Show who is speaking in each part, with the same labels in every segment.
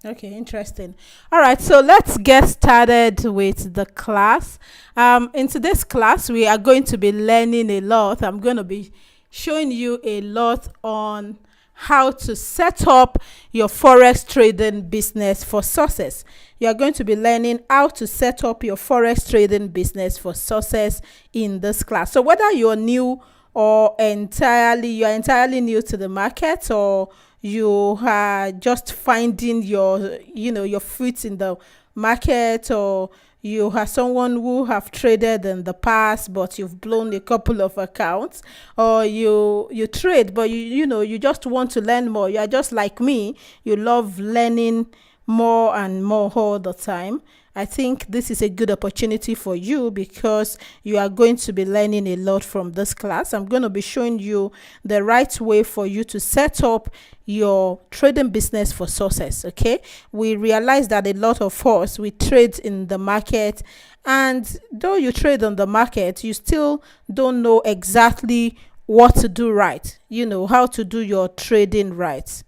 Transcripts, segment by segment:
Speaker 1: Okay, interesting. All right, so let's get started with the class. In today's class, we are going to be learning a lot. I'm going to be showing you a lot on how to set up your forex trading business for success. You are going to be learning how to set up your forex trading business for success in this class. So whether you're new or you're entirely new to the market, or you are just finding your feet in the market, or you are someone who have traded in the past but you've blown a couple of accounts, or you trade but you just want to learn more. You are just like me, you love learning more and more all the time. I think this is a good opportunity for you because you are going to be learning a lot from this class. I'm going to be showing you the right way for you to set up your trading business for success. Okay, we realize that a lot of us, we trade in the market, and though you trade on the market, you still don't know exactly what to do right, how to do your trading right.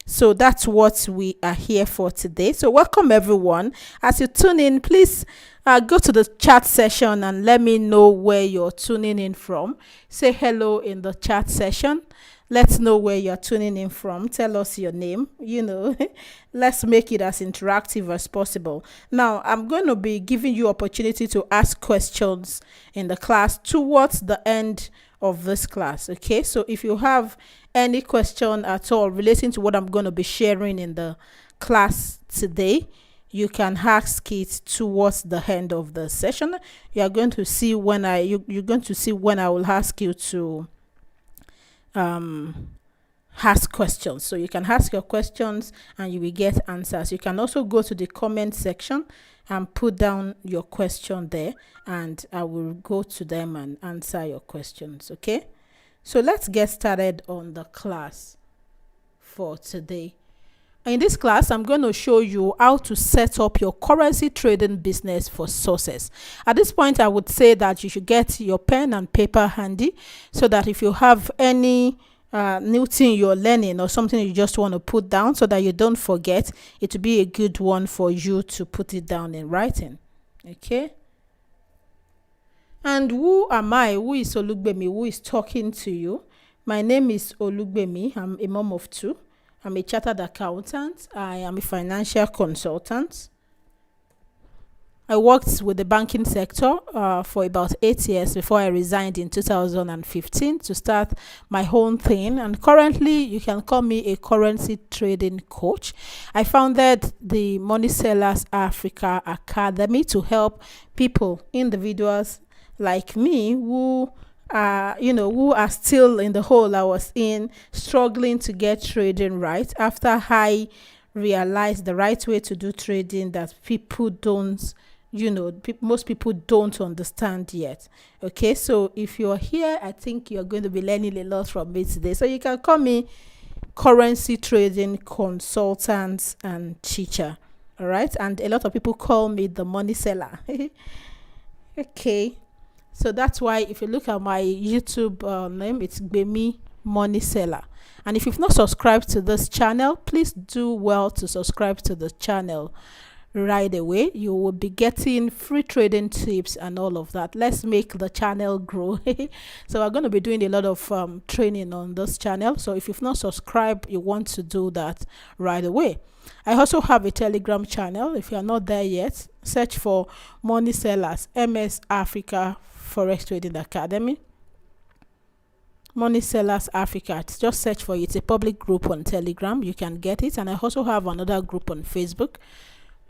Speaker 1: So that's what we are here for today. So welcome everyone. As you tune in, please go to the chat session and let me know where you're tuning in from. Say hello in the chat session. Let's know where you're tuning in from. Tell us your name. Let's make it as interactive as possible. Now, I'm going to be giving you opportunity to ask questions in the class towards the end of this class. Okay, so if you have any question at all relating to what I'm going to be sharing in the class today, you can ask it towards the end of the session. You're going to see when you're going to see when I will ask you to ask questions. So you can ask your questions and you will get answers. You can also go to the comment section and put down your question there, and I will go to them and answer your questions. Okay, so let's get started on the class for today. In this class, I'm going to show you how to set up your currency trading business for success. At this point, I would say that you should get your pen and paper handy, so that if you have any new thing you're learning or something you just want to put down so that you don't forget, it will be a good one for you to put it down in writing. Okay. And who am I? Who is Olugbemi? Who is talking to you? My name is Olugbemi. I'm a mom of two. I'm a chartered accountant. I am a financial consultant. I worked with the banking sector for about 8 years before I resigned in 2015 to start my own thing. And currently, you can call me a currency trading coach. I founded the Money Sellers Africa Academy to help people, individuals like me, who are still in the hole I was in, struggling to get trading right after I realized the right way to do trading that people don't most people don't understand yet. Okay, so if you're here, I think you're going to be learning a lot from me today. So you can call me currency trading consultant and teacher. All right, and a lot of people call me the money seller. Okay, so that's why if you look at my YouTube name, it's Gbemi Money Seller. And if you've not subscribed to this channel, please do well to subscribe to the channel right away. You will be getting free trading tips and all of that. Let's make the channel grow. So we're going to be doing a lot of training on this channel. So if you've not subscribed, you want to do that right away. I also have a Telegram channel. If you are not there yet, search for Money Sellers MS Africa Forex Trading Academy. Money Sellers Africa. Just search for it. It's a public group on Telegram. You can get it. And I also have another group on Facebook,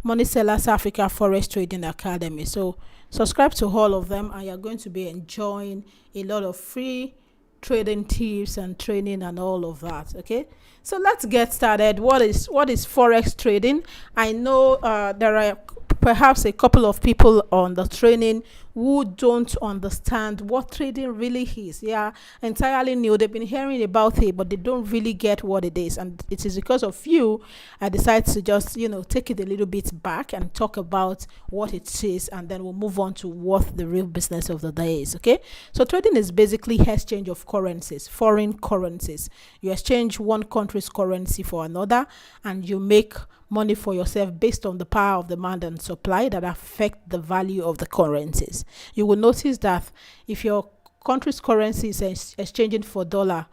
Speaker 1: Money Sellers Africa Forex Trading Academy. So subscribe to all of them and you're going to be enjoying a lot of free trading tips and training and all of that. Okay, so let's get started. What is forex trading? I know there are perhaps a couple of people on the training who don't understand what trading really is. They are entirely new. They've been hearing about it, but they don't really get what it is. And it is because of you, I decided to just, take it a little bit back and talk about what it is, and then we'll move on to what the real business of the day is. Okay. So trading is basically exchange of currencies, foreign currencies. You exchange one country's currency for another, and you make money for yourself based on the power of demand and supply that affect the value of the currencies. You will notice that if your country's currency is exchanging for dollar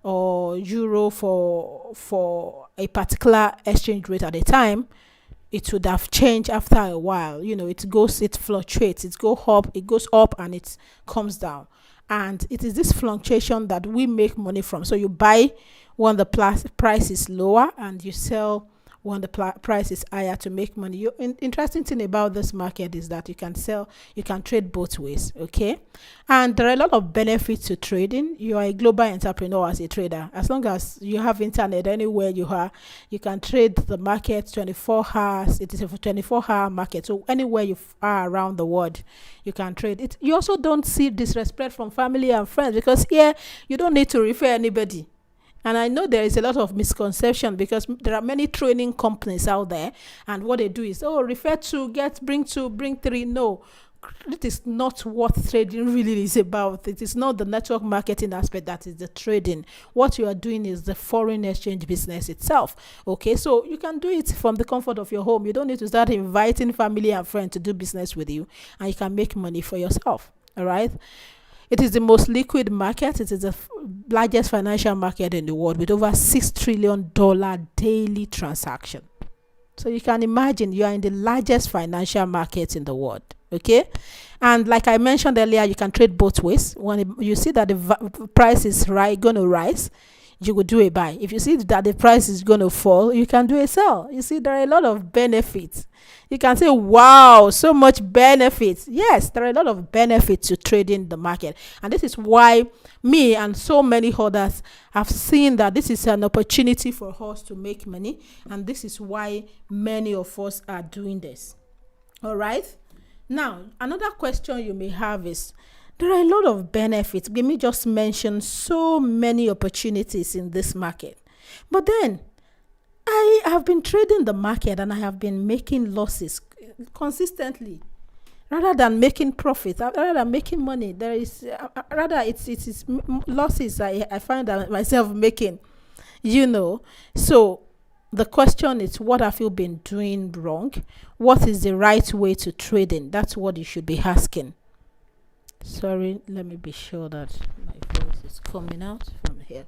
Speaker 1: or euro for a particular exchange rate at a time, it would have changed after a while. It fluctuates, it goes up and it comes down. And it is this fluctuation that we make money from. So you buy when the price is lower, and you sell when the price is higher to make money. Interesting thing about this market is that you can trade both ways. Okay. And there are a lot of benefits to trading. You are a global entrepreneur as a trader. As long as you have internet anywhere you are, you can trade the market 24 hours. It is a 24-hour market. So anywhere you are around the world, you can trade it. You also don't see disrespect from family and friends, because here you don't need to refer anybody. And I know there is a lot of misconception, because there are many training companies out there, and what they do is, refer to, bring two, bring three. No, it is not what trading really is about. It is not the network marketing aspect that is the trading. What you are doing is the foreign exchange business itself. Okay, so you can do it from the comfort of your home. You don't need to start inviting family and friends to do business with you, and you can make money for yourself. All right. It is the most liquid market. It is the largest financial market in the world, with over $6 trillion daily transaction. So you can imagine you are in the largest financial market in the world. Okay. And like I mentioned earlier, you can trade both ways. When you see that the price is going to rise, you will do a buy. If you see that the price is going to fall, you can do a sell. You see, there are a lot of benefits. You can say, wow, so much benefits. Yes, there are a lot of benefits to trading the market. And this is why me and so many others have seen that this is an opportunity for us to make money. And this is why many of us are doing this. All right. Now, another question you may have is, there are a lot of benefits. Let me just mention so many opportunities in this market. But then, I have been trading the market and I have been making losses consistently, rather than making profit, rather than making money. There is it's losses I find myself making. So the question is, what have you been doing wrong? What is the right way to trading? That's what you should be asking. Sorry, let me be sure that my voice is coming out from here.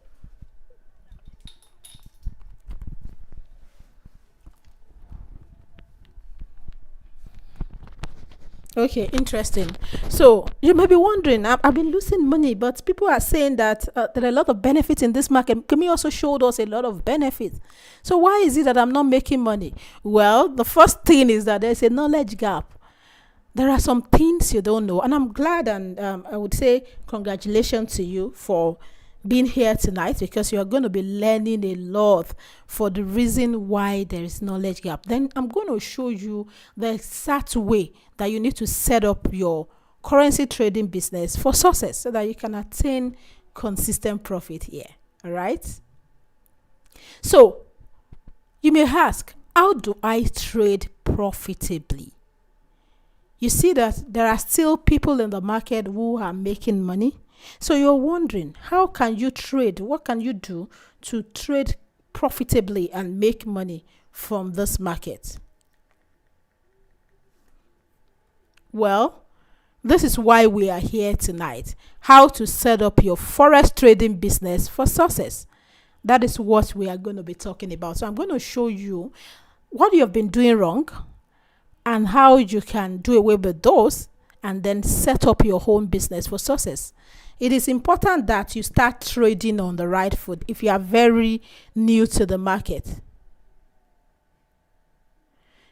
Speaker 1: Okay, interesting. So you may be wondering, I've been losing money, but people are saying that there are a lot of benefits in this market. Can you also show us a lot of benefits? So why is it that I'm not making money? Well, the first thing is that there's a knowledge gap. There are some things you don't know, and I'm glad, and I would say congratulations to you for being here tonight, because you are going to be learning a lot for the reason why there is knowledge gap. Then I'm going to show you the exact way that you need to set up your currency trading business for success, so that you can attain consistent profit here. All right. So you may ask, how do I trade profitably? You see that there are still people in the market who are making money. So you're wondering, how can you trade? What can you do to trade profitably and make money from this market? Well, this is why we are here tonight. How to set up your Forex trading business for success. That is what we are going to be talking about. So I'm going to show you what you have been doing wrong and how you can do away with those, and then set up your own business for success. It is important that you start trading on the right foot if you are very new to the market.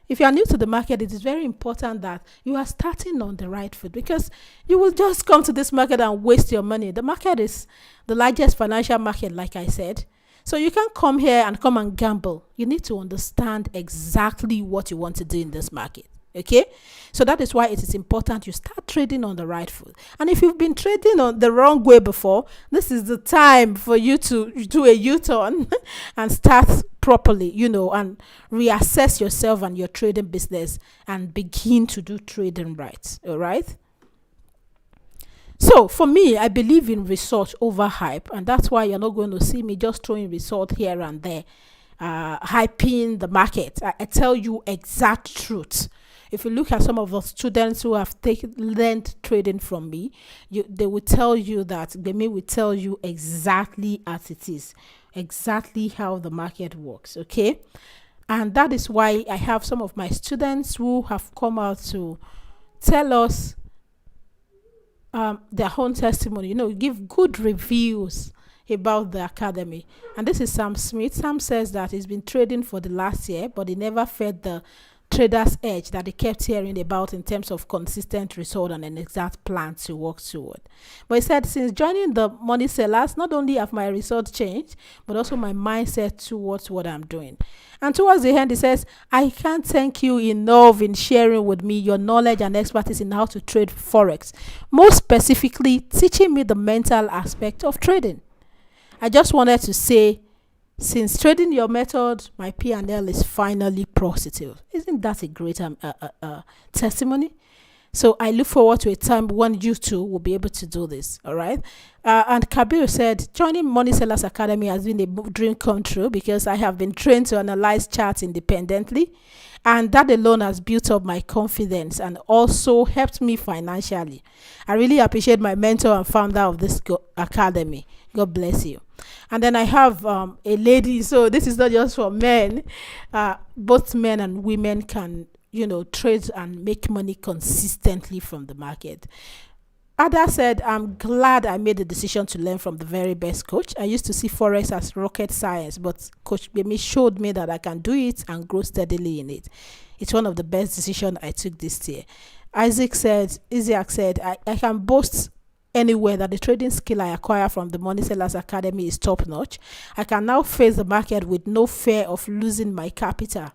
Speaker 1: If you are new to the market, it is very important that you are starting on the right foot, because you will just come to this market and waste your money. The market is the largest financial market, like I said. So you can't come and gamble. You need to understand exactly what you want to do in this market. Okay, so that is why it is important you start trading on the right foot. And if you've been trading on the wrong way before, this is the time for you to do a U-turn and start properly, and reassess yourself and your trading business and begin to do trading right. All right. So for me, I believe in research over hype, and that's why you're not going to see me just throwing result here and there, hyping the market. I tell you exact truth. If you look at some of the students who have learned trading from me, they will tell you that will tell you exactly as it is, exactly how the market works. Okay, and that is why I have some of my students who have come out to tell us their own testimony, give good reviews about the academy. And this is Sam Smith. Sam says that he's been trading for the last year, but he never felt the trader's edge that he kept hearing about in terms of consistent result and an exact plan to work toward. But he said, since joining the Money Sellers, not only have my results changed, but also my mindset towards what I'm doing. And towards the end, he says, I can't thank you enough in sharing with me your knowledge and expertise in how to trade Forex, most specifically teaching me the mental aspect of trading. I just wanted to say, since trading your method, my P&L is finally positive. Isn't that a great testimony? So I look forward to a time when you too will be able to do this. All right. And Kabir said, joining Money Sellers Academy has been a dream come true because I have been trained to analyze charts independently. And that alone has built up my confidence and also helped me financially. I really appreciate my mentor and founder of this academy. God bless you. And then I have a lady. So this is not just for men. Both men and women can, trade and make money consistently from the market. Ada said, I'm glad I made the decision to learn from the very best coach. I used to see Forex as rocket science, but Coach Bemi showed me that I can do it and grow steadily in it. It's one of the best decisions I took this year. Isaac said, I can boast anywhere that the trading skill I acquire from the Money Sellers Academy is top notch. I can now face the market with no fear of losing my capital.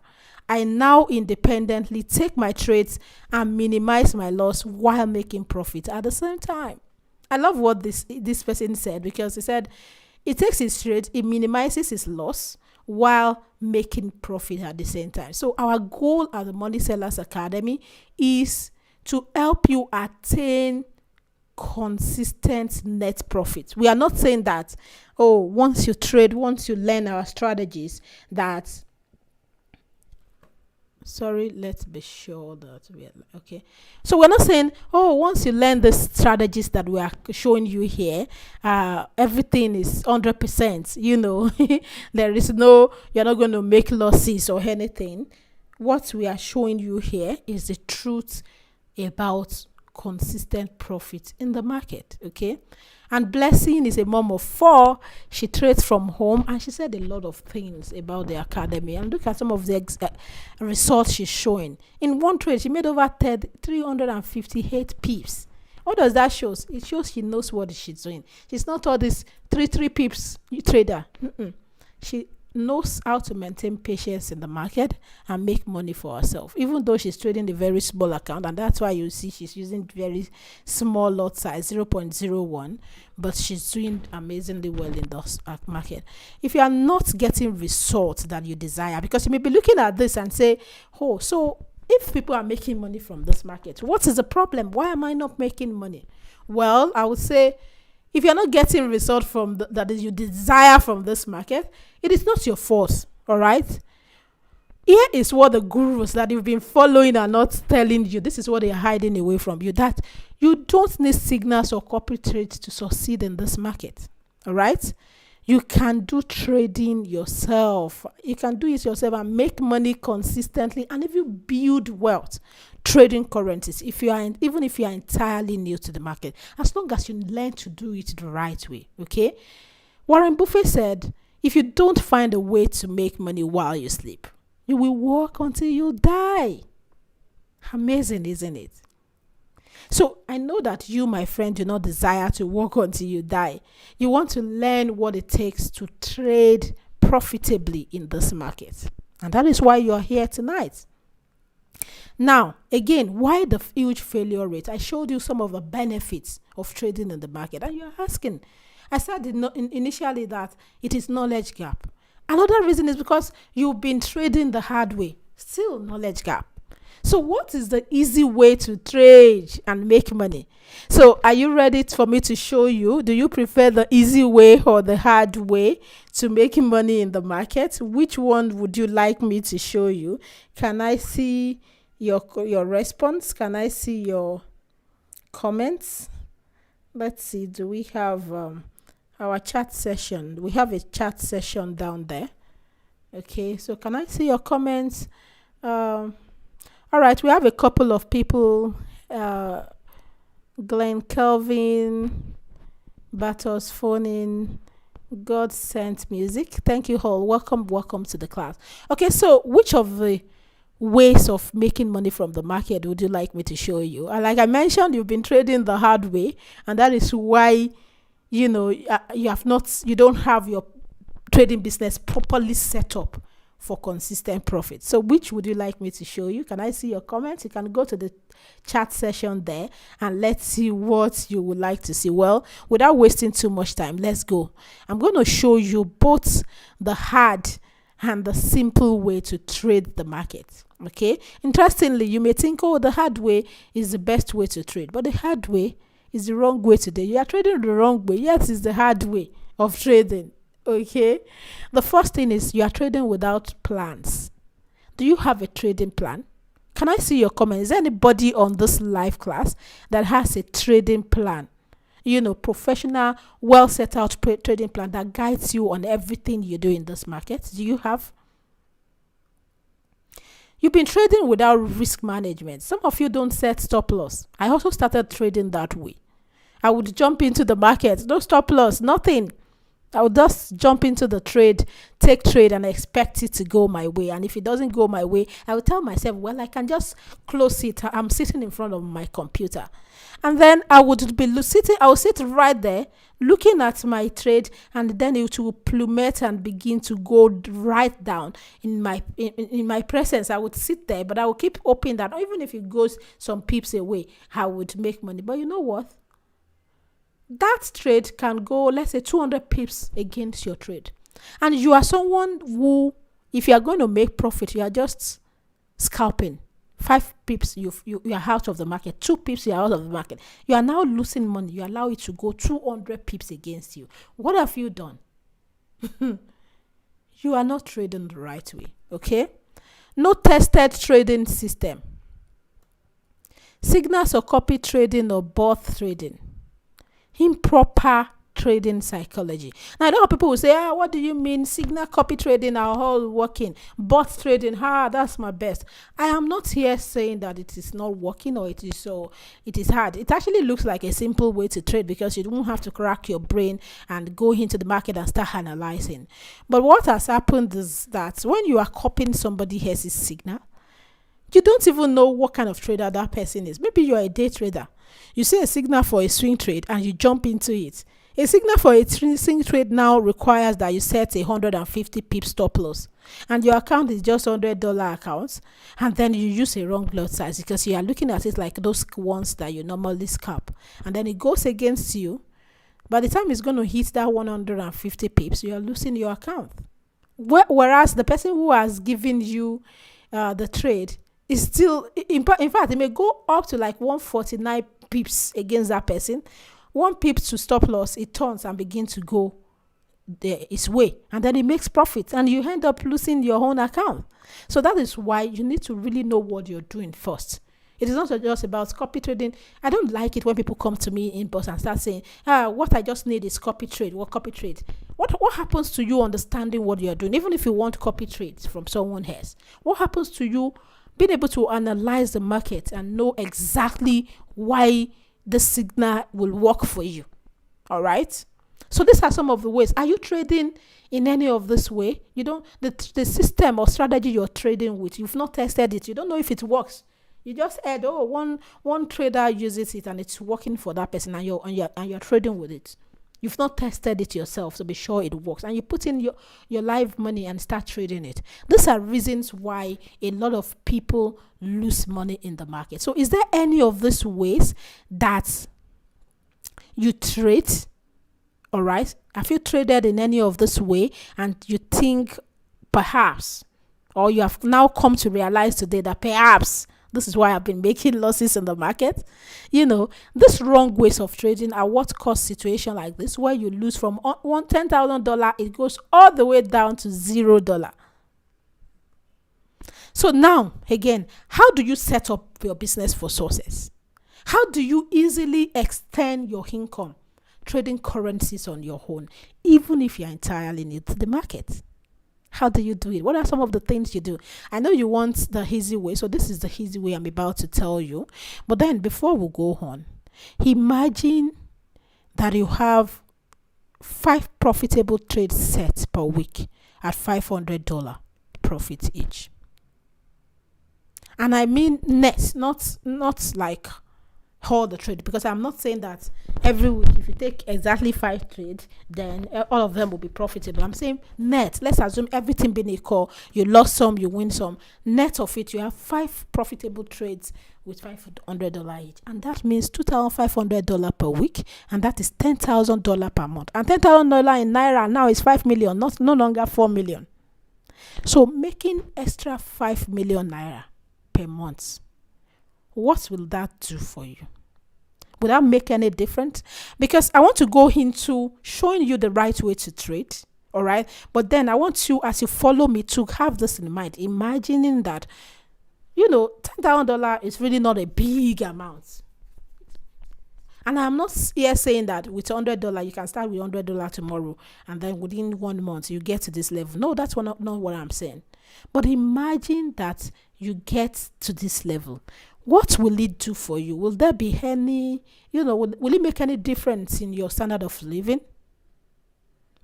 Speaker 1: I now independently take my trades and minimize my loss while making profit at the same time. I love what this person said, because he said he takes his trades, he minimizes his loss while making profit at the same time. So our goal at the Money Sellers Academy is to help you attain consistent net profit. We are not saying that, once you learn our strategies, that let's be sure that we are okay. So we're not saying, once you learn the strategies that we are showing you here, everything is 100%, there is you're not going to make losses or anything. What we are showing you here is the truth about consistent profit in the market. Okay. And Blessing is a mom of 4. She trades from home, and she said a lot of things about the academy. And look at some of the results she's showing. In one trade, she made over 358 pips. What does that show? It shows she knows what she's doing. She's not all this 3 pips trader. She knows how to maintain patience in the market and make money for herself, even though she's trading a very small account. And that's why you see she's using very small lot size, 0.01, but she's doing amazingly well in the market. If you are not getting results that you desire, because you may be looking at this and say, so if people are making money from this market, what is the problem? Why am I not making money? Well, I would say, if you're not getting result from that you desire from this market, it is not your fault. All right. Here is what the gurus that you've been following are not telling you. This is what they are hiding away from you, that you don't need signals or corporate trades to succeed in this market. All right. You can do trading yourself. You can do it yourself and make money consistently. And if you build wealth trading currencies, even if you are entirely new to the market, as long as you learn to do it the right way. Okay. Warren Buffett said, if you don't find a way to make money while you sleep, you will work until you die. Amazing, isn't it? So I know that you, my friend, do not desire to work until you die. You want to learn what it takes to trade profitably in this market. And that is why you are here tonight. Now, again, why the huge failure rate? I showed you some of the benefits of trading in the market, and you're asking. I said initially that it is knowledge gap. Another reason is because you've been trading the hard way. Still knowledge gap. So, what is the easy way to trade and make money? So, are you ready for me to show you? Do you prefer the easy way or the hard way to make money in the market? Which one would you like me to show you? Can I see your response? Can I see your comments? Let's see. Do we have our chat session? We have a chat session down there. Okay, so can I see your comments? All right, we have a couple of people. Glenn Kelvin, Battles phoning, God sent music. Thank you all. Welcome to the class. Okay, so which of the ways of making money from the market would you like me to show you? And like I mentioned, you've been trading the hard way, and that is why you don't have your trading business properly set up for consistent profit. So which would you like me to show you? Can I see your comments? You can go to the chat session there and let's see what you would like to see. Well, without wasting too much time, let's go. I'm going to show you both the hard and the simple way to trade the market. Okay, interestingly, you may think, oh, the hard way is the best way to trade, but the hard way is the wrong way today. You are trading the wrong way. Yes, it's the hard way of trading. Okay, the first thing is you are trading without plans. Do you have a trading plan? Can I see your comment? Is there anybody on this live class that has a trading plan? Professional, well set out trading plan that guides you on everything you do in this market. Do you have? You've been trading without risk management. Some of you don't set stop loss. I also started trading that way. I would jump into the market, no stop loss, nothing. I would just jump into the trade, take trade, and expect it to go my way. And if it doesn't go my way, I would tell myself, well, I can just close it. I'm sitting in front of my computer. And then I would sit right there looking at my trade, and then it will plummet and begin to go right down in my presence. I would sit there, but I would keep hoping that even if it goes some pips away, I would make money. But you know what? That trade can go, let's say, 200 pips against your trade. And you are someone who, if you are going to make profit, you are just scalping. 5 pips, you are out of the market. 2 pips, you are out of the market. You are now losing money. You allow it to go 200 pips against you. What have you done? You are not trading the right way. Okay? No tested trading system. Signals or copy trading or bot trading. Improper trading psychology. Now, I know people will say, what do you mean? Signal copy trading are all working. Bot trading, that's my best. I am not here saying that it is not working or it is hard. It actually looks like a simple way to trade because you don't have to crack your brain and go into the market and start analyzing. But what has happened is that when you are copying somebody else's signal, you don't even know what kind of trader that person is. Maybe you're a day trader. You see a signal for a swing trade and you jump into it. A signal for a swing trade now requires that you set a 150 pip stop loss. And your account is just $100 account. And then you use a wrong lot size because you are looking at it like those ones that you normally scalp. And then it goes against you. By the time it's going to hit that 150 pips, you are losing your account. Whereas the person who has given you the trade is still, in fact, it may go up to like 149 pips against that person. 1 pip to stop loss, it turns and begins to go its way, and then it makes profit, and you end up losing your own account. So that is why you need to really know what you're doing first. It is not just about copy trading. I don't like it when people come to me in inbox and start saying, what I just need is copy trade. What copy trade? What happens to you understanding what you're doing? Even if you want copy trades from someone else, what happens to you being able to analyze the market and know exactly why the signal will work for you? All right. So these are some of the ways. Are you trading in any of this way? You don't, the system or strategy you're trading with, you've not tested it. You don't know if it works. You just heard, one trader uses it and it's working for that person, and you're trading with it. You've not tested it yourself to be sure it works. And you put in your live money and start trading it. These are reasons why a lot of people lose money in the market. So is there any of these ways that you trade? All right. Have you traded in any of this way and you think perhaps, or you have now come to realize today that perhaps this is why I've been making losses in the market? These wrong ways of trading are what cause situation like this, where you lose from $10,000, it goes all the way down to $0. So now, again, how do you set up your business for success? How do you easily extend your income trading currencies on your own, even if you're entirely new to the market? How do you do it? What are some of the things you do? I know you want the easy way, so this is the easy way I'm about to tell you. But then before we go on, imagine that you have 5 profitable trade sets per week at $500 profit each. And I mean net, not like all the trade, because I'm not saying that every week if you take exactly 5 trades, then all of them will be profitable. I'm saying net. Let's assume everything being equal, you lost some, you win some. Net of it, you have 5 profitable trades with $500 each, and that means $2,500 per week, and that is $10,000 per month. And $10,000 in naira now is 5 million, no longer 4 million. So making extra 5 million naira per month, what will that do for you? Will that make any difference? Because I want to go into showing you the right way to trade, all right? But then I want you, as you follow me, to have this in mind, imagining that, $10,000 is really not a big amount. And I'm not here saying that with $100, you can start with $100 tomorrow, and then within 1 month, you get to this level. No, that's not what I'm saying. But imagine that you get to this level. What will it do for you? Will there be any, will it make any difference in your standard of living?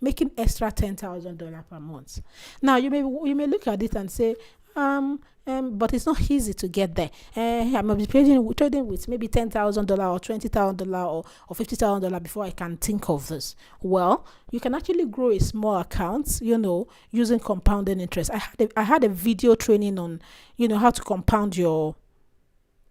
Speaker 1: Making extra $10,000 per month. Now, you may look at it and say, but it's not easy to get there. I might be trading with maybe $10,000 or $20,000 or $50,000 before I can think of this. Well, you can actually grow a small account, using compounding interest. I had a video training on, how to compound your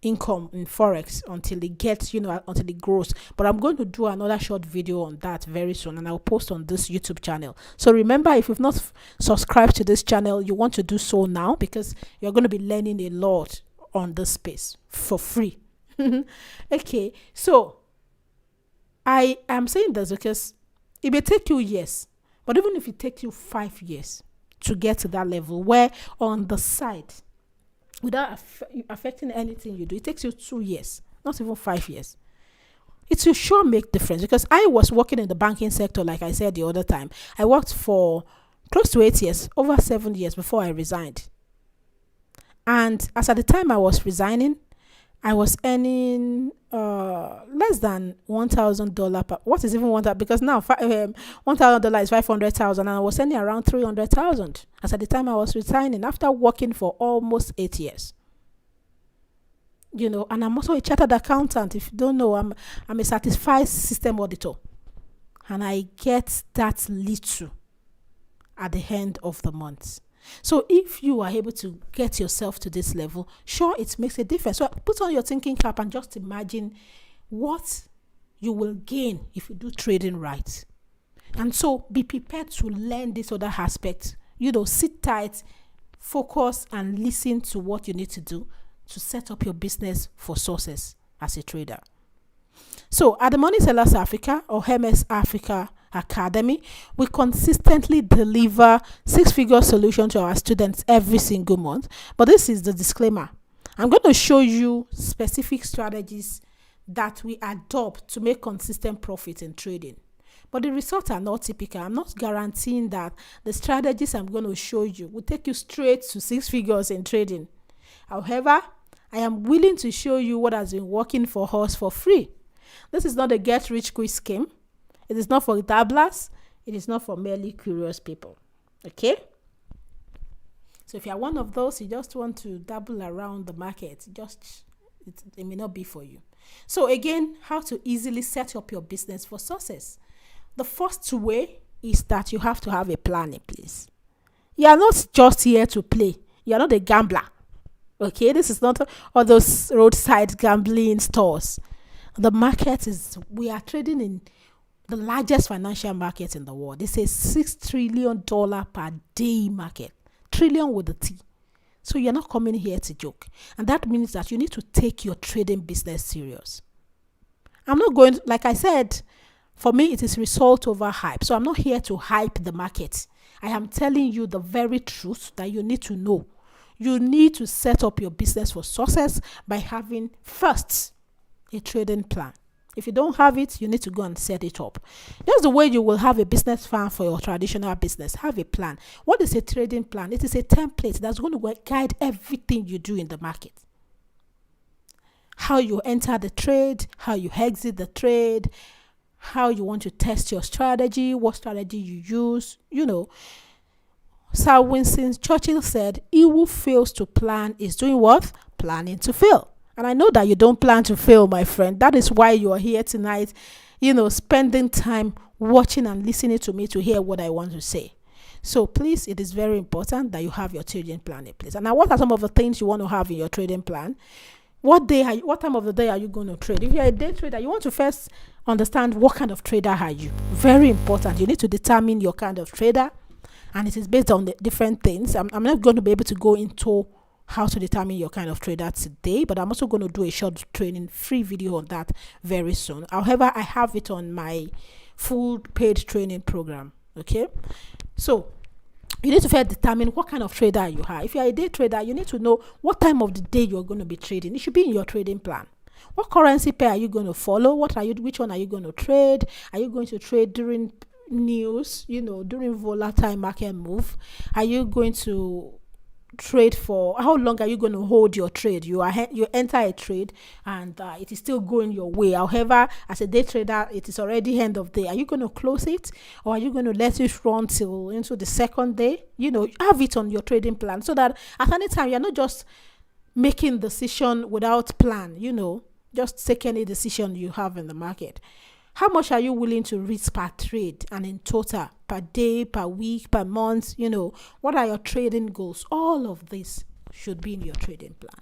Speaker 1: income in Forex until it gets, until it grows. But I'm going to do another short video on that very soon, and I'll post on this YouTube channel. So remember, if you've not subscribed to this channel, you want to do so now, because you're going to be learning a lot on this space for free. Okay, so I am saying this because it may take you years, but even if it takes you 5 years to get to that level, where on the side, without affecting anything you do, it takes you 2 years, not even 5 years. It will sure make difference, because I was working in the banking sector, like I said the other time. I worked for close to 8 years, over 7 years before I resigned. And as at the time I was resigning, I was earning less than $1,000 per. What is even $1,000? Because now $1,000 is 500,000, and I was earning around 300,000 as at the time I was resigning after working for almost 8 years. And I'm also a chartered accountant. If you don't know, I'm a certified system auditor, and I get that little at the end of the month. So if you are able to get yourself to this level, sure, it makes a difference. So put on your thinking cap and just imagine what you will gain if you do trading right. And so be prepared to learn this other aspect. Sit tight, focus, and listen to what you need to do to set up your business for success as a trader. So at the Money Sellers Africa, or MS Africa Academy, we consistently deliver 6-figure solutions to our students every single month. But this is the disclaimer. I'm going to show you specific strategies that we adopt to make consistent profit in trading. But the results are not typical. I'm not guaranteeing that the strategies I'm going to show you will take you straight to 6 figures in trading. However, I am willing to show you what has been working for us for free. This is not a get-rich-quick scheme. It is not for dabblers. It is not for merely curious people. Okay? So if you're one of those, you just want to dabble around the market, it may not be for you. So again, how to easily set up your business for success. The first way is that you have to have a plan in place. You are not just here to play. You are not a gambler. Okay, this is not all those roadside gambling stores. The market is, we are trading in the largest financial market in the world. It's a $6 trillion per day market. Trillion with a T. So you're not coming here to joke. And that means that you need to take your trading business serious. I'm not going, like I said, for me, it is result over hype. So I'm not here to hype the market. I am telling you the very truth that you need to know. You need to set up your business for success by having first a trading plan. If you don't have it, you need to go and set it up. That's the way you will have a business plan for your traditional business. Have a plan. What is a trading plan? It is a template that's going to guide everything you do in the market. How you enter the trade, how you exit the trade, how you want to test your strategy, what strategy you use. Sir Winston Churchill said, he who fails to plan is doing what? Planning to fail. And I know that you don't plan to fail, my friend. That is why you are here tonight, spending time watching and listening to me to hear what I want to say. So please, it is very important that you have your trading plan in place. And now, what are some of the things you want to have in your trading plan? What time of the day are you going to trade? If you're a day trader, you want to first understand what kind of trader are you. Very important. You need to determine your kind of trader, and it is based on the different things. I'm not going to be able to go into how to determine your kind of trader today, but I'm also going to do a short training free video on that very soon. However, I have it on my full paid training program. Okay, so you need to first determine what kind of trader you are. If you are a day trader, you need to know what time of the day you're going to be trading. It should be in your trading plan. What currency pair are you going to follow? Which one are you going to trade? Are you going to trade during news, during volatile market move? Are you going to trade for how long? Are you going to hold your trade? You enter a trade and it is still going your way. However, as a day trader, it is already end of day. Are you going to close it, or are you going to let it run till into the second day? Have it on your trading plan, so that at any time you're not just making decision without plan. Just take any decision you have in the market. How much are you willing to risk per trade, and in total, per day, per week, per month? What are your trading goals? All of this should be in your trading plan.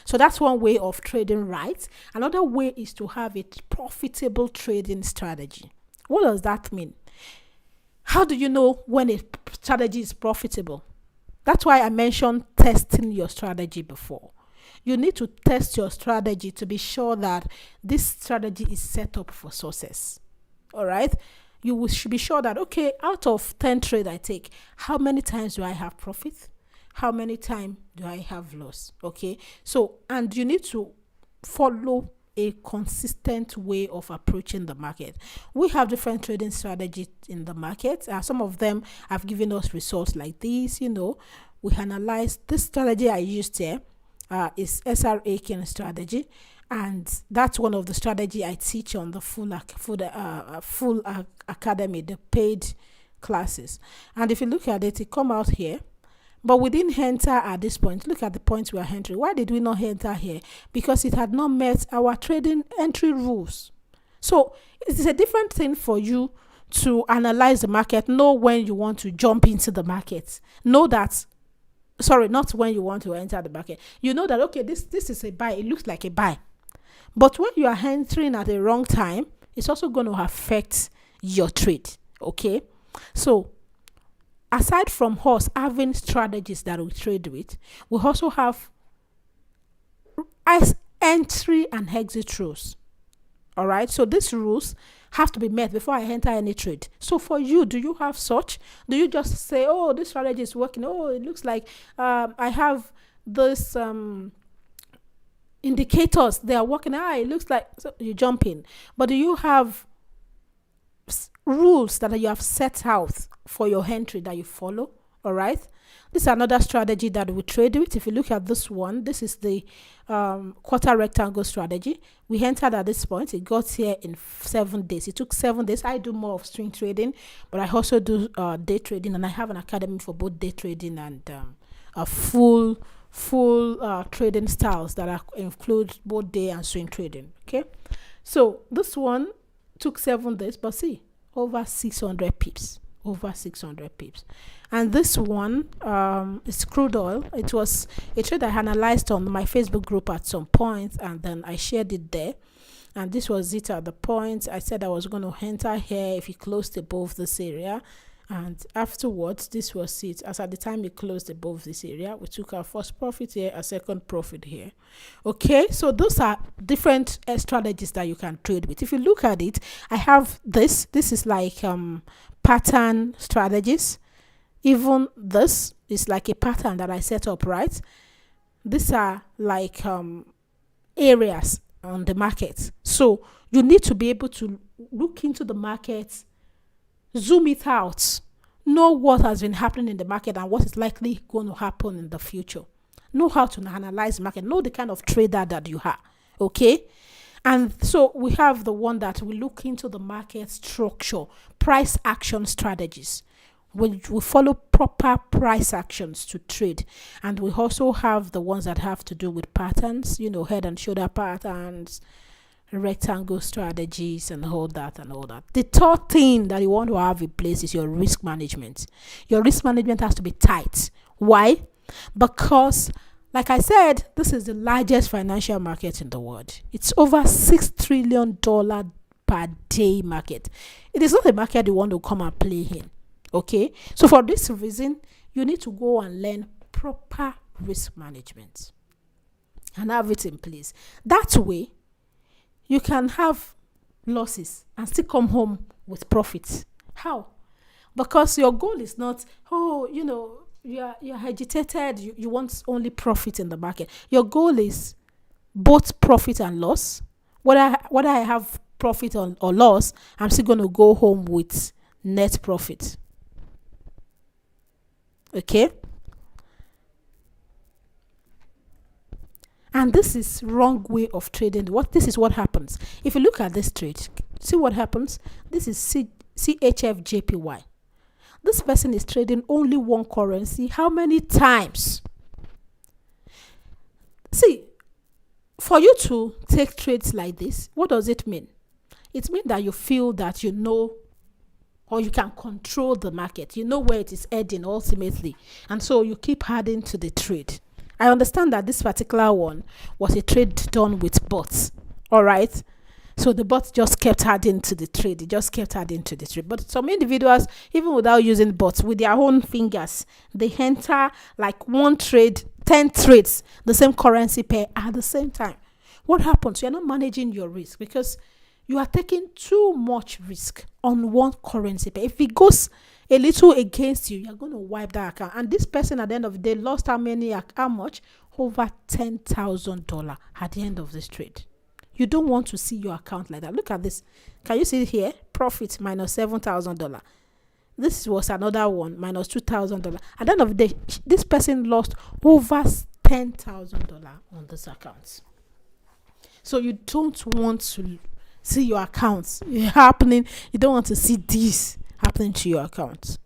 Speaker 1: So that's one way of trading right. Another way is to have a profitable trading strategy. What does that mean? How do you know when a strategy is profitable? That's why I mentioned testing your strategy before. You need to test your strategy to be sure that this strategy is set up for success. All right. Should be sure that, okay, out of 10 trades I take, how many times do I have profit? How many times do I have loss? Okay. So, and you need to follow a consistent way of approaching the market. We have different trading strategies in the market. Some of them have given us results like this. We analyze this strategy I used here. Is SR Aiken strategy, and that's one of the strategy I teach on the full academy, the paid classes. And if you look at it, it come out here, but we didn't enter at this point. Look at the points we are entering. Why did we not enter here? Because it had not met our trading entry rules. So it is a different thing for you to analyze the market, know when you want to jump into the market, not when you want to enter the market. You know that, okay, this is a buy. It looks like a buy. But when you are entering at the wrong time, it's also going to affect your trade. Okay. So aside from us having strategies that we trade with, we also have entry and exit rules. All right. So these rules have to be met before I enter any trade. So for you, do you have such? Do you just say, oh, this strategy is working? Oh, it looks like I have this indicators. They are working. It looks like, so you jump in. But do you have rules that you have set out for your entry that you follow? All right. This is another strategy that we trade with. If you look at this one, this is the quarter rectangle strategy. We entered at this point. It got here in 7 days. It took 7 days. I do more of swing trading, but I also do day trading, and I have an academy for both day trading and a full trading styles that include both day and swing trading. Okay, so this one took 7 days, but see, over 600 pips. Over 600 pips. And this one is crude oil. It was a trade I analyzed on my Facebook group at some point, and then I shared it there. And this was it at the point. I said I was going to enter here if it closed above this area. And afterwards, this was it. As at the time it closed above this area, we took our first profit here, a second profit here. Okay, so those are different strategies that you can trade with. If you look at it, I have this. This is like pattern strategies. Even this is like a pattern that I set up, right? These are like areas on the market. So you need to be able to look into the market, zoom it out, know what has been happening in the market and what is likely going to happen in the future. Know how to analyze the market, know the kind of trader that you are. Okay. And so we have the one that we look into the market structure, price action strategies. We follow proper price actions to trade. And we also have the ones that have to do with patterns, head and shoulder patterns, rectangle strategies, and all that and all that. The third thing that you want to have in place is your risk management. Your risk management has to be tight. Why? Because, like I said, this is the largest financial market in the world. It's over $6 trillion per day market. It is not a market you want to come and play in. Okay, so for this reason, you need to go and learn proper risk management and have it in place. That way, you can have losses and still come home with profits. How? Because your goal is not, you're agitated, you want only profit in the market. Your goal is both profit and loss. Whether I have profit or loss, I'm still going to go home with net profit. Okay, and this is wrong way of trading. This is what happens if you look at this trade. See what happens. This is CHFJPY. This person is trading only one currency. How many times? See, for you to take trades like this, what does it mean? It means that you feel that or you can control the market. You know where it is heading ultimately. And so you keep adding to the trade. I understand that this particular one was a trade done with bots. All right. So the bot just kept adding to the trade. It just kept adding to the trade. But some individuals, even without using bots, with their own fingers, they enter like one trade, 10 trades, the same currency pair at the same time. What happens? You're not managing your risk because you are taking too much risk on one currency pair. If it goes a little against you, you're going to wipe that account. And this person at the end of the day lost how much? Over $10,000 at the end of this trade. You don't want to see your account like that. Look at this. Can you see it here? Profit minus $7,000. This was another one, minus $2,000. At the end of the day, this person lost over $10,000 on this account. So you don't want to see your accounts happening. You don't want to see this happening to your account.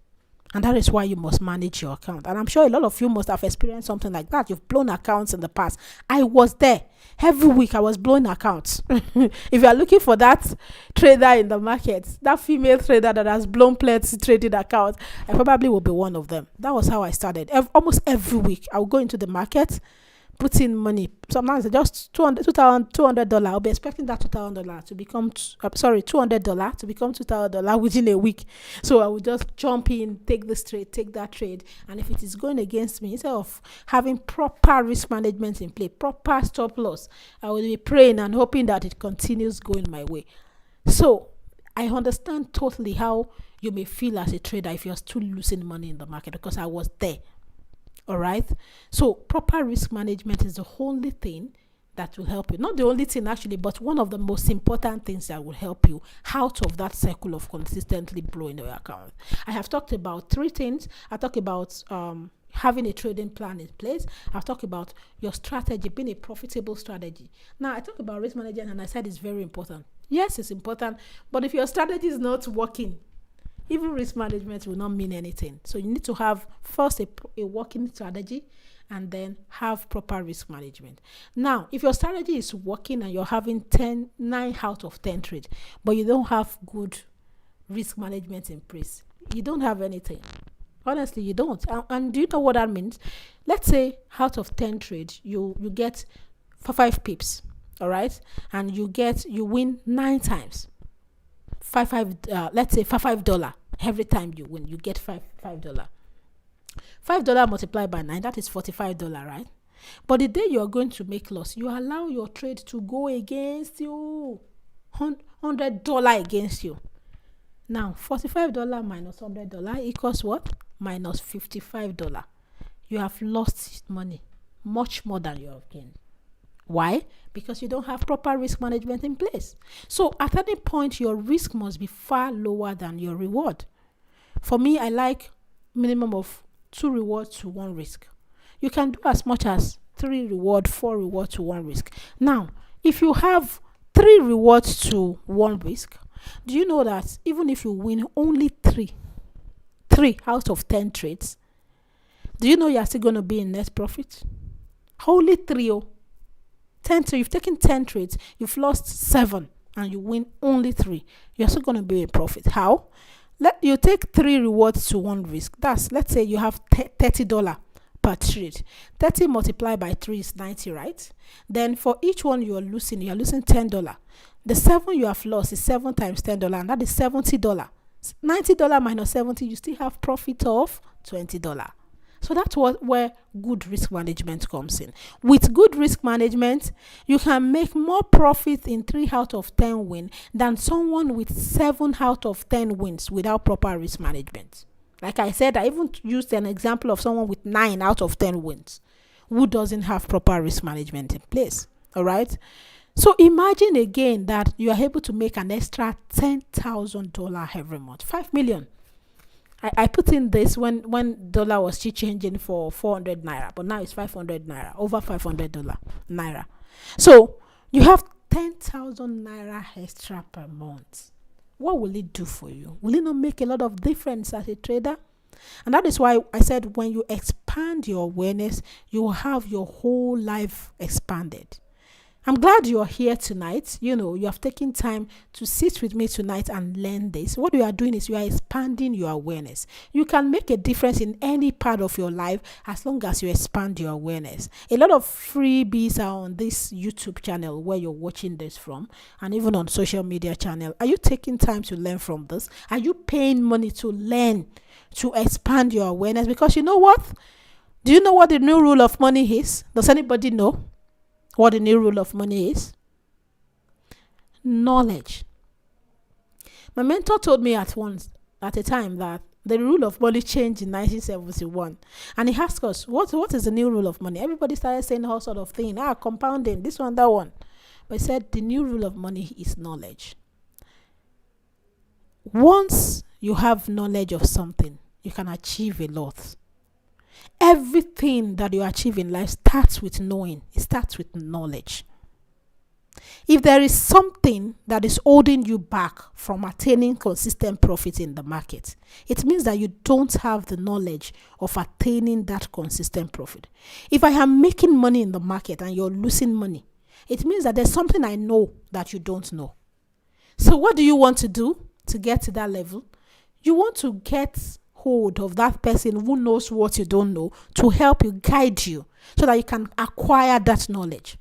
Speaker 1: And that is why you must manage your account. And I'm sure a lot of you must have experienced something like that. You've blown accounts in the past. I was there. Every week I was blowing accounts. If you are looking for that trader in the market, that female trader that has blown plenty trading accounts, I probably will be one of them. That was how I started. Almost every week I would go into the market, put in money. Sometimes just $200. I'll be expecting that $2,000 to become $200 to become $2,000 within a week. So I would just jump in, take this trade, take that trade, and if it is going against me, instead of having proper risk management in play, proper stop loss, I will be praying and hoping that it continues going my way. So I understand totally how you may feel as a trader if you're still losing money in the market, because I was there. All right. So proper risk management is the only thing that will help you. Not the only thing actually, but one of the most important things that will help you out of that cycle of consistently blowing your account. I have talked about 3 things. I talked about having a trading plan in place. I've talked about your strategy being a profitable strategy. Now I talked about risk management and I said it's very important. Yes, it's important, but if your strategy is not working, even risk management will not mean anything. So you need to have first a working strategy and then have proper risk management. Now, if your strategy is working and you're having 9 out of 10 trades, but you don't have good risk management in place? You don't have anything. Honestly, you don't. And do you know what that means? Let's say out of 10 trades, you get for 5 pips, all right? And you win 9 times. Let's say for $5 every time you win, you get $5. $5 multiplied by 9, that is $45, right? But the day you are going to make loss, you allow your trade to go against you, $100 against you. Now, $45 minus $100 equals what? Minus $55. You have lost money, much more than you have gained. Why? Because you don't have proper risk management in place. So at any point, your risk must be far lower than your reward. For me, I like minimum of 2 rewards to 1 risk. You can do as much as 3 reward, 4 reward to 1 risk. Now, if you have 3 rewards to 1 risk, do you know that even if you win only 3 out of 10 trades, do you know you're still going to be in net profit? Only 3. 10 trades, you've taken 10 trades, you've lost 7, and you win only 3. You're still going to be in profit. How? Let you take 3 rewards to 1 risk. That's, let's say you have $30 per trade. 30 multiplied by 3 is 90, right? Then for each one you're losing $10. The 7 you have lost is 7 times $10, and that is $70. $90 minus 70, you still have profit of $20. So that's where good risk management comes in. With good risk management, you can make more profit in 3 out of 10 wins than someone with 7 out of 10 wins without proper risk management. Like I said, I even used an example of someone with 9 out of 10 wins who doesn't have proper risk management in place. All right. So imagine again that you are able to make an extra $10,000 every month, 5 million. I put in this when dollar was changing for 400 naira, but now it's 500 naira, over $500 naira. So you have 10,000 naira extra per month. What will it do for you? Will it not make a lot of difference as a trader? And that is why I said when you expand your awareness, you will have your whole life expanded. I'm glad you're here tonight. You have taken time to sit with me tonight and learn this. What you are doing is you are expanding your awareness. You can make a difference in any part of your life as long as you expand your awareness. A lot of freebies are on this YouTube channel where you're watching this from, and even on social media channel. Are you taking time to learn from this? Are you paying money to learn, to expand your awareness? Because you know what? Do you know what the new rule of money is? Does anybody know what the new rule of money is? Knowledge. My mentor told me at a time that the rule of money changed in 1971, and he asked us, what is the new rule of money? Everybody started saying all sort of things, compounding, this one, that one. But he said the new rule of money is knowledge. Once you have knowledge of something, you can achieve a lot. Everything that you achieve in life starts with knowing. It starts with knowledge. If there is something that is holding you back from attaining consistent profit in the market, it means that you don't have the knowledge of attaining that consistent profit. If I am making money in the market and you're losing money, it means that there's something I know that you don't know. So what do you want to do to get to that level? You want to get hold of that person who knows what you don't know to help you, guide you, so that you can acquire that knowledge.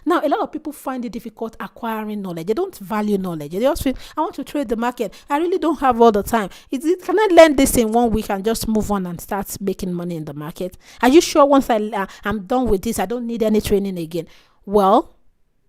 Speaker 1: Now, a lot of people find it difficult acquiring knowledge. They don't value knowledge. They just feel, I want to trade the market. I really don't have all the time. Can I learn this in 1 week and just move on and start making money in the market? Are you sure once I'm done with this, I don't need any training again? Well,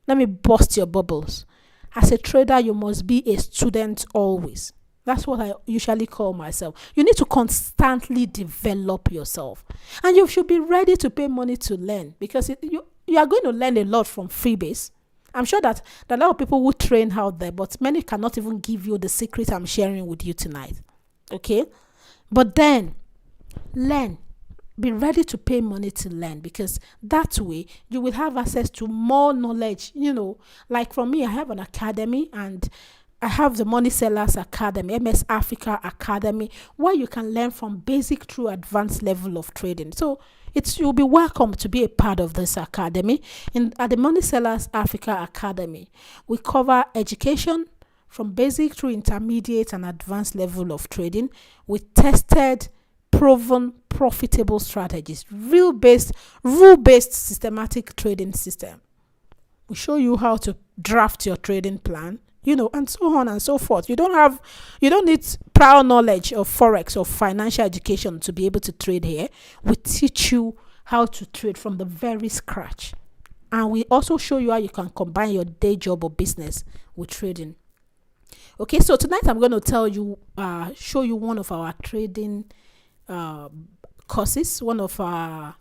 Speaker 1: let me bust your bubbles. As a trader, you must be a student always. That's what I usually call myself. You need to constantly develop yourself. And you should be ready to pay money to learn, because you are going to learn a lot from freebase. I'm sure that there are a lot of people who train out there, but many cannot even give you the secret I'm sharing with you tonight. Okay? But then, learn. Be ready to pay money to learn, because that way you will have access to more knowledge. Like for me, I have an academy, and I have the Money Sellers Academy, MS Africa Academy, where you can learn from basic through advanced level of trading. So you'll be welcome to be a part of this academy. At the Money Sellers Africa Academy, we cover education, from basic through intermediate and advanced level of trading with tested, proven, profitable strategies, rule-based systematic trading system. We show you how to draft your trading plan, and so on and so forth. You don't need prior knowledge of Forex or financial education to be able to trade here. We teach you how to trade from the very scratch. And we also show you how you can combine your day job or business with trading. Okay, so tonight I'm going to show you one of our trading courses, one of our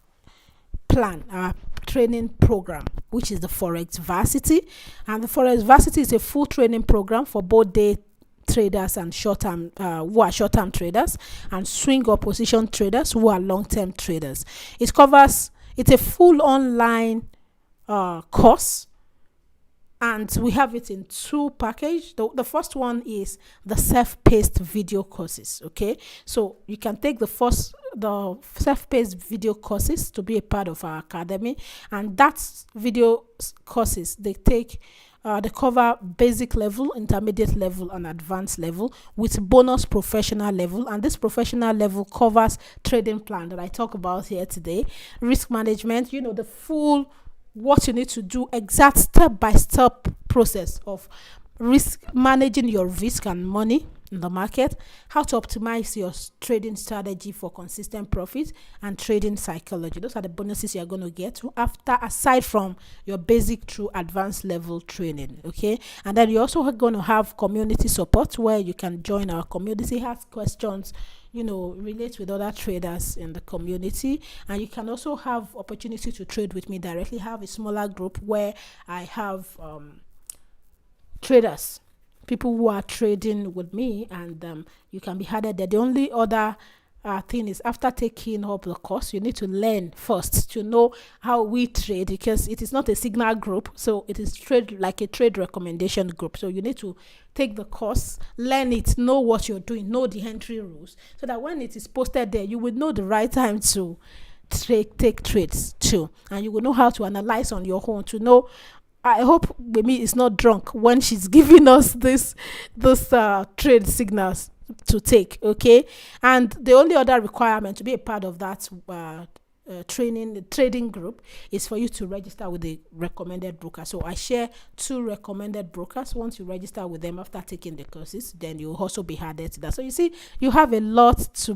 Speaker 1: training program, which is the Forex Varsity. And the Forex Varsity is a full training program for both day traders and short-term who are short-term traders, and swing or position traders who are long-term traders. It's a full online course, and we have it in two packages. The first one is the self-paced video courses. Okay, so you can take the self-paced video courses to be a part of our academy, and that's video courses they cover basic level, intermediate level, and advanced level with bonus professional level. And this professional level covers trading plan that I talk about here today, risk management, the full what you need to do, exact step-by-step process of managing your risk and money in the market, how to optimize your trading strategy for consistent profit, and trading psychology. Those are the bonuses you're going to get aside from your basic through advanced level training. Okay, and then you're also going to have community support where you can join our community, ask questions, relate with other traders in the community. And you can also have opportunity to trade with me directly. Have a smaller group where I have traders, people who are trading with me, and you can be added there. The only other thing is, after taking up the course, you need to learn first to know how we trade, because it is not a signal group, so it is like a trade recommendation group. So you need to take the course, learn it, know what you're doing, know the entry rules, so that when it is posted there, you will know the right time to take trades too, and you will know how to analyze on your own to know. I hope Bemi is not drunk when she's giving us this trade signals to take. Okay, and the only other requirement to be a part of that trading group is for you to register with the recommended broker. So I share 2 recommended brokers. Once you register with them after taking the courses, then you'll also be added to that. So you see, you have a lot to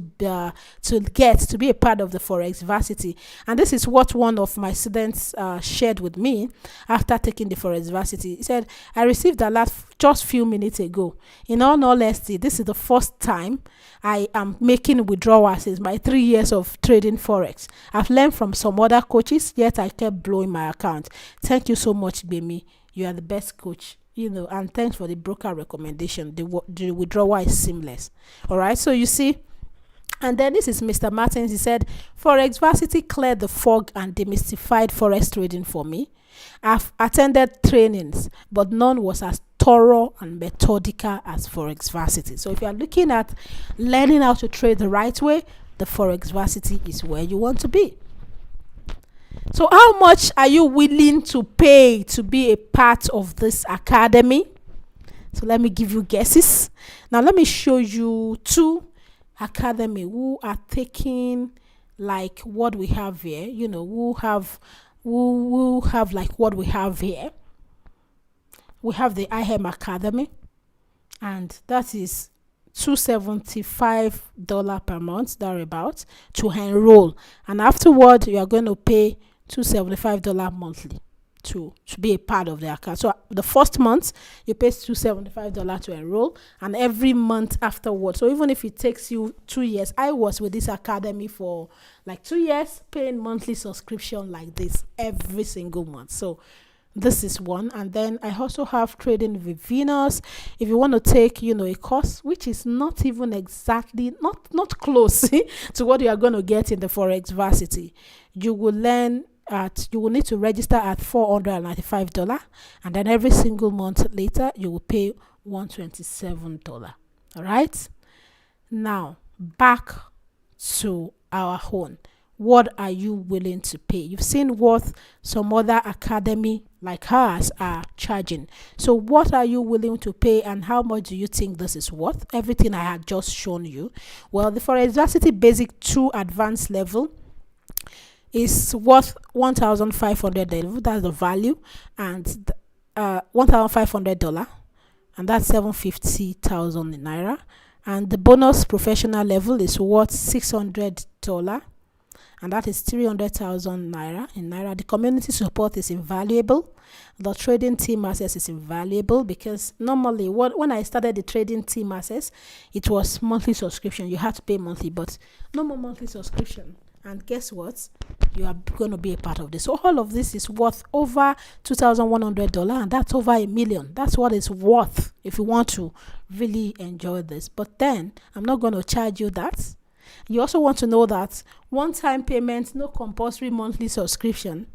Speaker 1: get to be a part of the Forex Varsity. And this is what one of my students shared with me after taking the Forex Varsity. He said, I received a lot just few minutes ago. In all honesty, this is the first time I am making withdrawals since my 3 years of trading Forex. I've learned from some other coaches, yet I kept blowing my account. Thank you so much, Bemi. You are the best coach. And thanks for the broker recommendation. The withdrawal is seamless. All right, so you see. And then this is Mr. Martins. He said, Forex Varsity cleared the fog and demystified Forex trading for me. I've attended trainings, but none was as thorough and methodical as Forex Varsity. So if you are looking at learning how to trade the right way, the Forex Varsity is where you want to be. So how much are you willing to pay to be a part of this academy? So let me give you guesses. Now let me show you 2 academy who are taking like what we have here, who have like what we have here. We have the IM Academy, and that is $275 per month, thereabout, to enroll. And afterward, you are going to pay $275 monthly to be a part of the account. So the first month, you pay $275 to enroll, and every month afterward. So even if it takes you 2 years, I was with this academy for like 2 years, paying monthly subscription like this every single month. So this is one. And then I also have trading with Venus. If you want to take a course which is not even exactly not close to what you are going to get in the Forex Varsity, you will need to register at $495, and then every single month later you will pay $127. All right, now back to our own. What are you willing to pay? You've seen what some other academy like ours are charging. So what are you willing to pay, and how much do you think this is worth? Everything I had just shown you. Well, the Forex Varsity Basic 2 Advanced level is worth $1,500. That's the value, and $1,500, and that's 750,000 naira. And the bonus professional level is worth $600, and that is 300,000 naira in naira. The community support is invaluable. The trading team access is invaluable, because normally when I started the trading team access, it was monthly subscription. You had to pay monthly, but no more monthly subscription. And guess what? You are going to be a part of this. So all of this is worth over $2,100, and that's over $1 million. That's what it's worth if you want to really enjoy this. But then I'm not going to charge you that. You also want to know that one-time payment, no compulsory monthly subscription.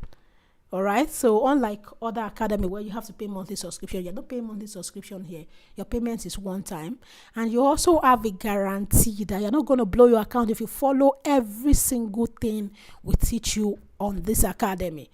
Speaker 1: All right. So unlike other academy where you have to pay monthly subscription, you're not paying monthly subscription here. Your payment is one time, and you also have a guarantee that you're not going to blow your account if you follow every single thing we teach you on this academy.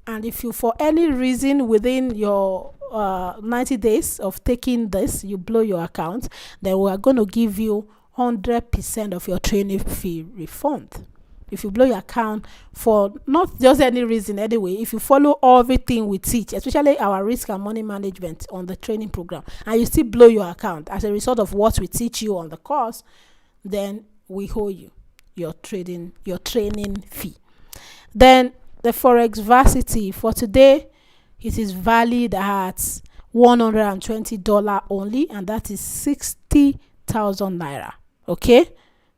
Speaker 1: And if you, for any reason within your 90 days of taking this, you blow your account, then we are going to give you 100% of your training fee refund. If you blow your account for not just any reason anyway, if you follow everything we teach, especially our risk and money management on the training program, and you still blow your account as a result of what we teach you on the course, then we owe you your training fee. Then the Forex Varsity for today, it is valid at $120 only, and that is 60,000 naira. Okay,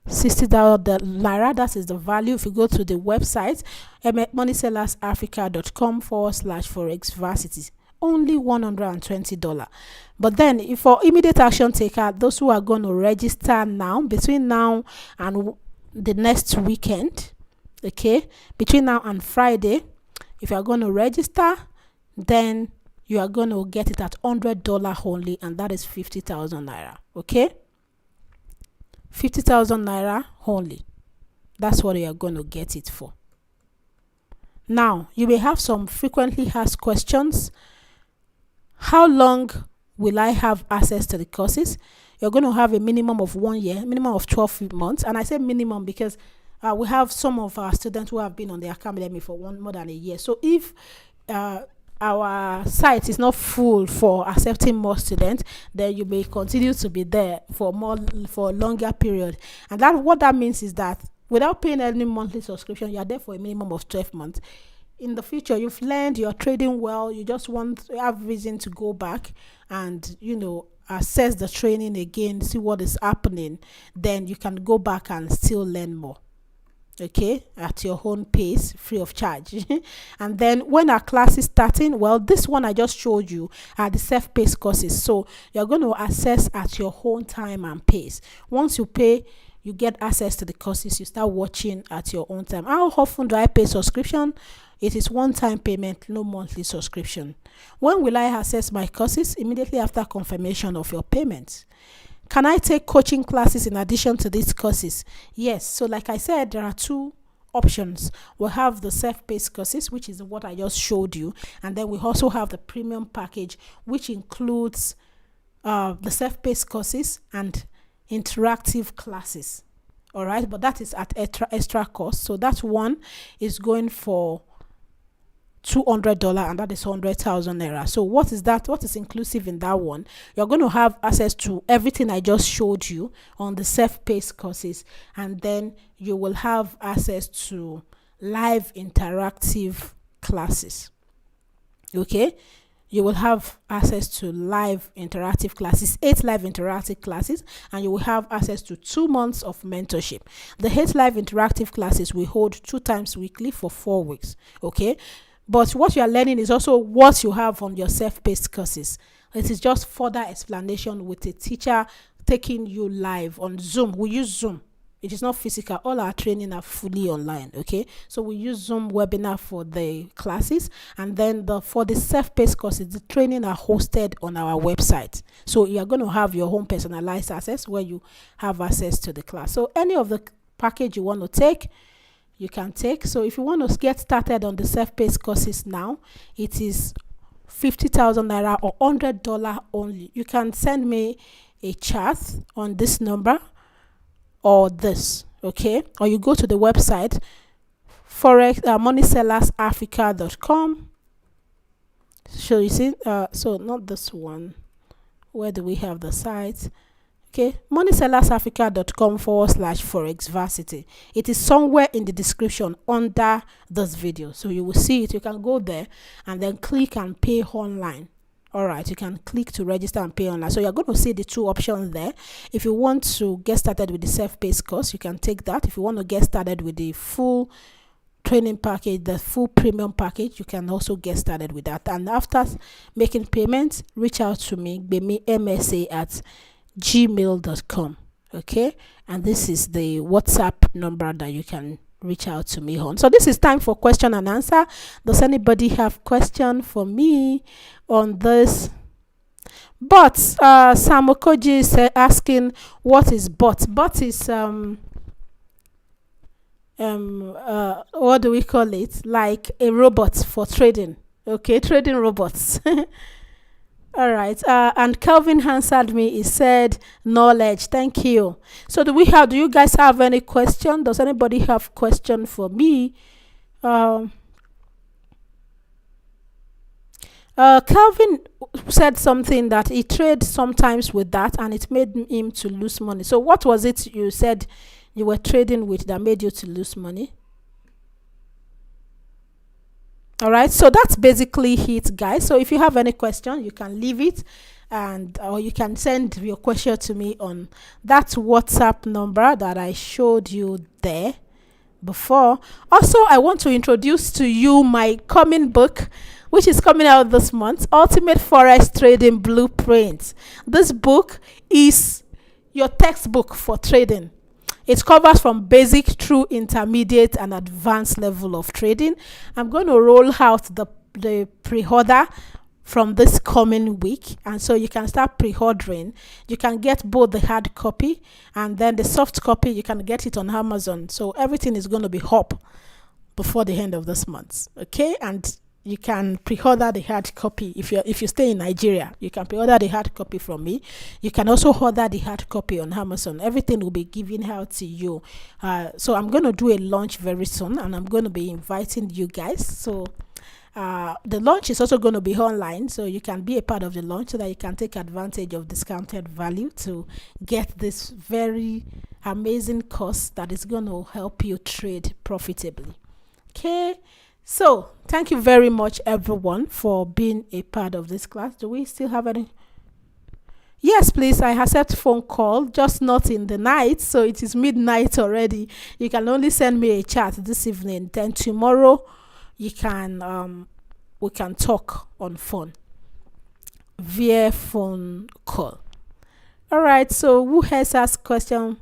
Speaker 1: 60,000 naira, that is the value. If you go to the website moneysellersafrica.com/Forex Varsity, only $120. But then if for immediate action taker, those who are going to register now, between now and the next weekend, okay, between now and Friday, if you are going to register, then you are going to get it at $100 only, and that is 50,000 naira. Okay, 50,000 naira only. That's what you are going to get it for. Now, you may have some frequently asked questions. How long will I have access to the courses? You're going to have a minimum of 1 year, minimum of 12 months. And I say minimum because we have some of our students who have been on the academy for more than a year. So if our site is not full for accepting more students, then you may continue to be there for a longer period. And that what that means is that without paying any monthly subscription, you are there for a minimum of 12 months. In the future, you've learned, you're trading well, you just want to have reason to go back and assess the training again, see what is happening, then you can go back and still learn more. Okay, at your own pace, free of charge. And then when our class is starting, well, this one I just showed you are the self-paced courses, so you're going to access at your own time and pace. Once you pay, you get access to the courses. You start watching at your own time. How often do I pay subscription? It is one-time payment, no monthly subscription. When will I access my courses? Immediately after confirmation of your payment. Can I take coaching classes in addition to these courses? Yes. So like I said, there are two options. We have the self-paced courses, which is what I just showed you. And then we also have the premium package, which includes the self-paced courses and interactive classes. All right. But that is at extra cost. So that one is going for $200, and that is 100,000 naira. So what is that? What is inclusive in that one? You're going to have access to everything I just showed you on the self-paced courses, and then you will have access to live interactive classes. Okay, you will have access to live interactive classes, 8 live interactive classes, and you will have access to 2 months of mentorship. The 8 live interactive classes we hold 2 times weekly for 4 weeks. Okay, but what you are learning is also what you have on your self-paced courses. It is just further explanation with a teacher taking you live on Zoom. We use Zoom. It is not physical. All our training are fully online. Okay, so we use Zoom webinar for the classes, and then for the self-paced courses, the training are hosted on our website. So you are going to have your own personalized access where you have access to the class. So any of the package you want to take, you can take. So if you want to get started on the self-paced courses now, it is 50,000 naira or $100 only, you can send me a chat on this number or this, okay? Or you go to the website Forex MONEYSELLERSAfrica.com. So you see, so not this one. Where do we have the site? Okay, moneysellersafrica.com/forex varsity. It is somewhere in the description under this video, so you will see it. You can go there and then click and pay online. All right, you can click to register and pay online. So you're going to see the two options there. If you want to get started with the self-paced course, you can take that. If you want to get started with the full training package, the full premium package, you can also get started with that. And after making payments, reach out to me, msa@gmail.com. okay, and this is the WhatsApp number that you can reach out to me on. So this is time for question and answer. Does anybody have question for me on this? But Sam Okoji is asking, what is bot? Bot is what do we call it? Like a robot for trading. Okay, trading robots. All right. And Kelvin answered me. He said knowledge. Thank you. So do you guys have any question? Does anybody have question for me? Kelvin said something that he trades sometimes with that and it made him to lose money. So what was it you said you were trading with that made you to lose money? All right, so that's basically it, guys. So if you have any question, you can leave it, or you can send your question to me on that WhatsApp number that I showed you there before. Also, I want to introduce to you my coming book, which is coming out this month, Ultimate Forex Trading Blueprint. This book is your textbook for trading. It covers from basic through intermediate and advanced level of trading. I'm going to roll out the pre-order from this coming week, and so you can start pre-ordering. You can get both the hard copy and then the soft copy. You can get it on Amazon. So everything is going to be up before the end of this month, okay? And you can pre-order the hard copy. If you stay in Nigeria, you can pre-order the hard copy from me. You can also order the hard copy on Amazon. Everything will be given out to you. So I'm going to do a launch very soon, and I'm going to be inviting you guys. So the launch is also going to be online, so you can be a part of the launch so that you can take advantage of discounted value to get this very amazing course that is going to help you trade profitably. Okay. So, thank you very much, everyone, for being a part of this class. Do we still have any? Yes, please. I accept phone call, just not in the night. So, it is midnight already. You can only send me a chat this evening. Then tomorrow, you can we can talk on phone via phone call. All right. So, who has asked question?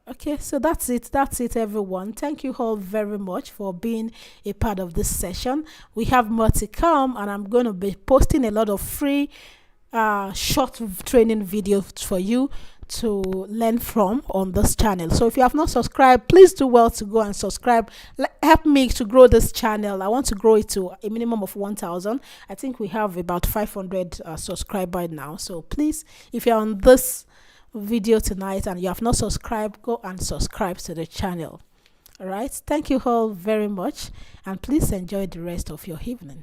Speaker 1: Okay, so that's it, everyone. Thank you all very much for being a part of this session. We have more to come, and I'm going to be posting a lot of free short training videos for you to learn from on this channel. So if you have not subscribed, please do well to go and subscribe. Help me to grow this channel. I want to grow it to a minimum of 1,000. I think we have about 500 subscribers now. So please, if you're on this video tonight and you have not subscribed, go and subscribe to the channel. All right, thank you all very much, and please enjoy the rest of your evening.